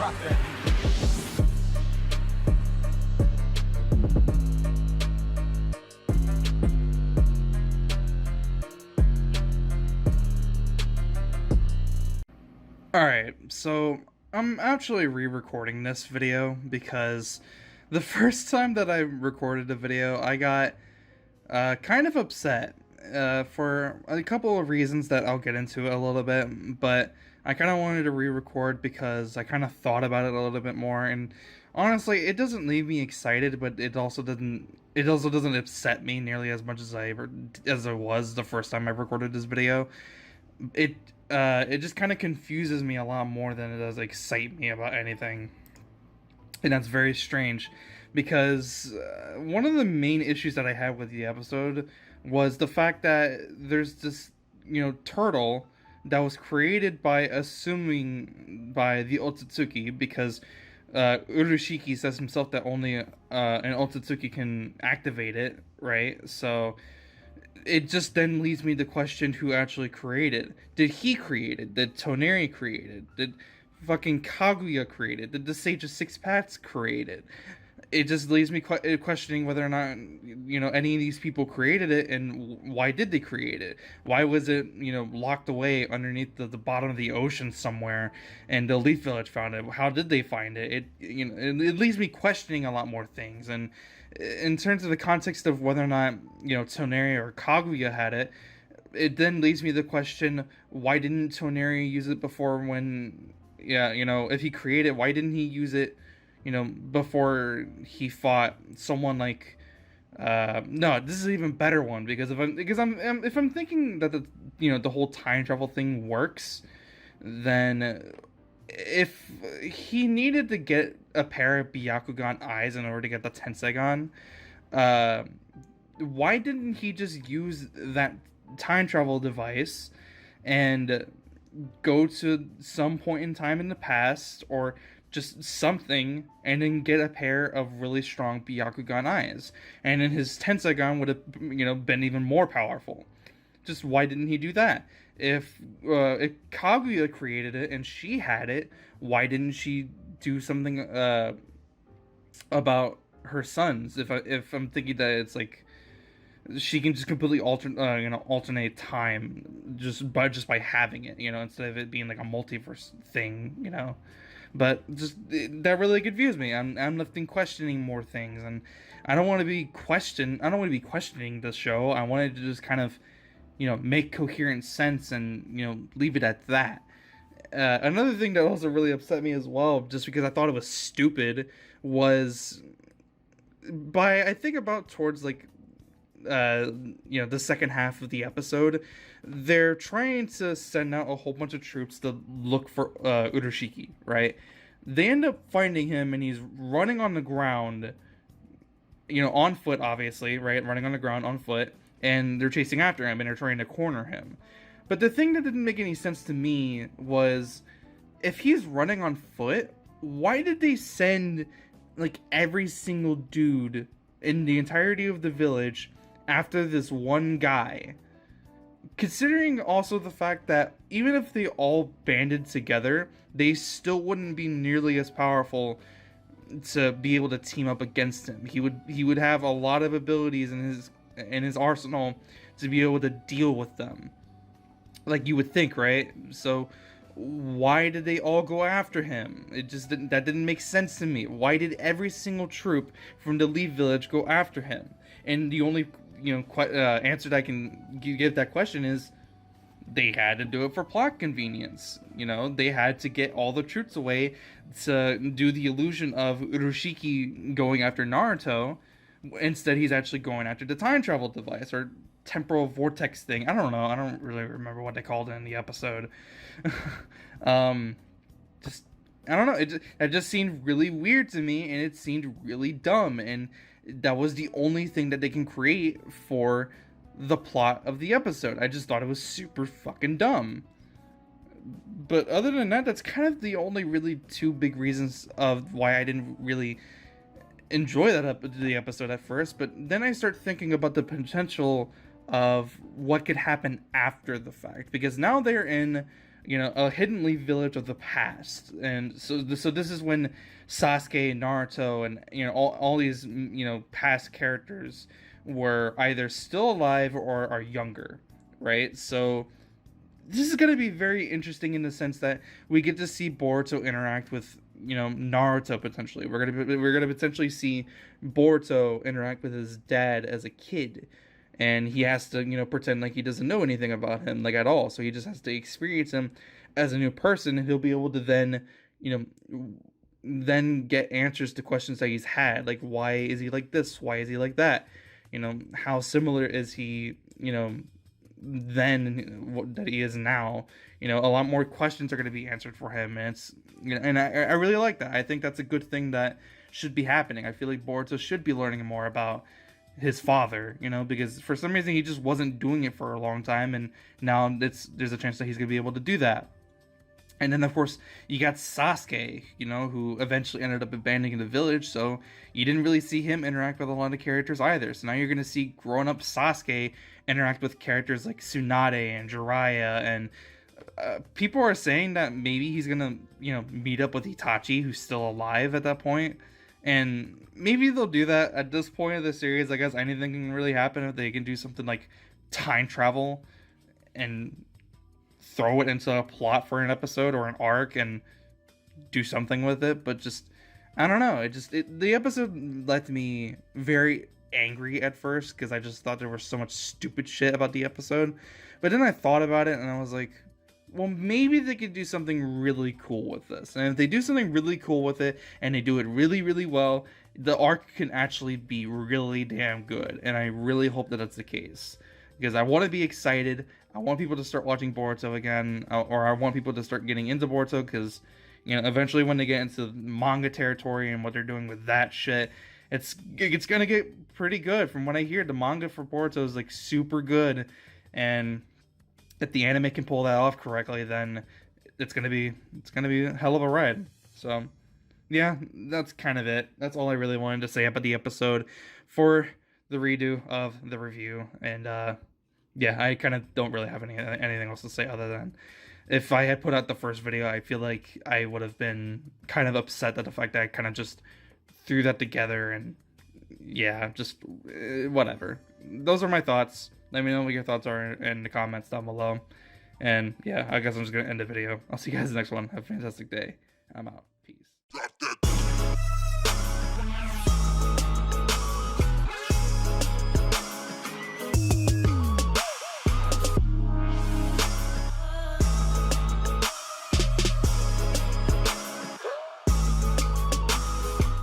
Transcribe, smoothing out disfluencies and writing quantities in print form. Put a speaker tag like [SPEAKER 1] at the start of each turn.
[SPEAKER 1] Rock that beat.
[SPEAKER 2] Alright, so I'm actually re-recording this video because the first time that I recorded a video, I got kind of upset for a couple of reasons that I'll get into a little bit, but I kind of wanted to re-record because I kind of thought about it a little bit more, and honestly, it doesn't leave me excited, but it also doesn't upset me nearly as much as I was the first time I recorded this video. It just kind of confuses me a lot more than it does excite me about anything, and that's very strange because one of the main issues that I had with the episode was the fact that there's this turtle that was created by the Otsutsuki, because Urushiki says himself that only an Otsutsuki can activate it, right? So it just then leads me to question who actually created. Did he create it? Did Toneri create it? Did fucking Kaguya create it? Did the Sage of Six Paths create it? It just leaves me questioning whether or not any of these people created it, and why did they create it? Why was it locked away underneath the bottom of the ocean somewhere, and the Leaf Village found it? How did they find it? It leaves me questioning a lot more things. And in terms of the context of whether or not Toneri or Kaguya had it, it then leads me to question, why didn't Toneri use it before? When if he created it, why didn't he use it before he fought someone like no, this is an even better one, because if I'm thinking that the whole time travel thing works, then if he needed to get a pair of Byakugan eyes in order to get the Tensegon, why didn't he just use that time travel device and go to some point in time in the past, or just something, and then get a pair of really strong Byakugan eyes, and then his Tensegon would have been even more powerful? Just why didn't he do that? If Kaguya created it and she had it, why didn't she do something about her sons? If I'm thinking that it's like she can just completely alternate time just by having it, instead of it being like a multiverse thing, But just that really confused me. I'm left in questioning more things, and I don't want to be questioning the show. I wanted to just kind of make coherent sense and leave it at that. Another thing that also really upset me as well, just because I thought it was stupid, was I think about towards like the second half of the episode, they're trying to send out a whole bunch of troops to look for Urushiki, right? They end up finding him, and he's running on the ground, on foot, obviously, right? Running on the ground on foot, and they're chasing after him, and they're trying to corner him. But the thing that didn't make any sense to me was, if he's running on foot, why did they send like every single dude in the entirety of the village after this one guy? Considering also the fact that even if they all banded together, they still wouldn't be nearly as powerful to be able to team up against him. He would have a lot of abilities in his arsenal to be able to deal with them, like you would think, right? So why did they all go after him? That didn't make sense to me. Why did every single troop from the Leaf Village go after him? And the only answer that I can give that question is, they had to do it for plot convenience. They had to get all the troops away to do the illusion of Urushiki going after Naruto. Instead, he's actually going after the time travel device, or temporal vortex thing. I don't know. I don't really remember what they called it in the episode. Just, I don't know. It just seemed really weird to me, and it seemed really dumb. And that was the only thing that they can create for the plot of the episode. I just thought it was super fucking dumb. But other than that, that's kind of the only really two big reasons of why I didn't really enjoy the episode at first. But then I start thinking about the potential of what could happen after the fact, because now they're in a hidden leaf village of the past. And so this is when Sasuke, Naruto, and all these past characters were either still alive or are younger, right? So this is going to be very interesting in the sense that we get to see Boruto interact with Naruto potentially. We're gonna potentially see Boruto interact with his dad as a kid, and he has to pretend like he doesn't know anything about him like at all. So he just has to experience him as a new person, and he'll be able to then then get answers to questions that he's had, like why is he like this, why is he like that, how similar is he then that he is now. A lot more questions are going to be answered for him, and it's and I really like that. I think that's a good thing that should be happening. I feel like Boruto should be learning more about his father, because for some reason he just wasn't doing it for a long time, and now there's a chance that he's going to be able to do that. And then, of course, you got Sasuke, who eventually ended up abandoning the village, so you didn't really see him interact with a lot of characters either. So now you're going to see grown-up Sasuke interact with characters like Tsunade and Jiraiya, and people are saying that maybe he's going to, meet up with Itachi, who's still alive at that point. And maybe they'll do that at this point of the series. I guess anything can really happen if they can do something like time travel and throw it into a plot for an episode or an arc and do something with it. But just, I don't know, the episode left me very angry at first because I just thought there was so much stupid shit about the episode. But then I thought about it and I was like, well, maybe they could do something really cool with this. And if they do something really cool with it and they do it really, really well, the arc can actually be really damn good. And I really hope that that's the case, because I want to be excited. I want people to start watching Boruto again, or I want people to start getting into Boruto, because eventually when they get into manga territory and what they're doing with that shit, it's gonna get pretty good. From what I hear, the manga for Boruto is like super good, and if the anime can pull that off correctly, then it's gonna be a hell of a ride. So yeah, that's kind of it. That's all I really wanted to say about the episode for the redo of the review. And yeah, I kind of don't really have anything else to say other than, if I had put out the first video, I feel like I would have been kind of upset at the fact that I kind of just threw that together, and yeah, just whatever. Those are my thoughts. Let me know what your thoughts are in the comments down below. And yeah, I guess I'm just gonna end the video. I'll see you guys in the next one. Have a fantastic day. I'm out. Peace.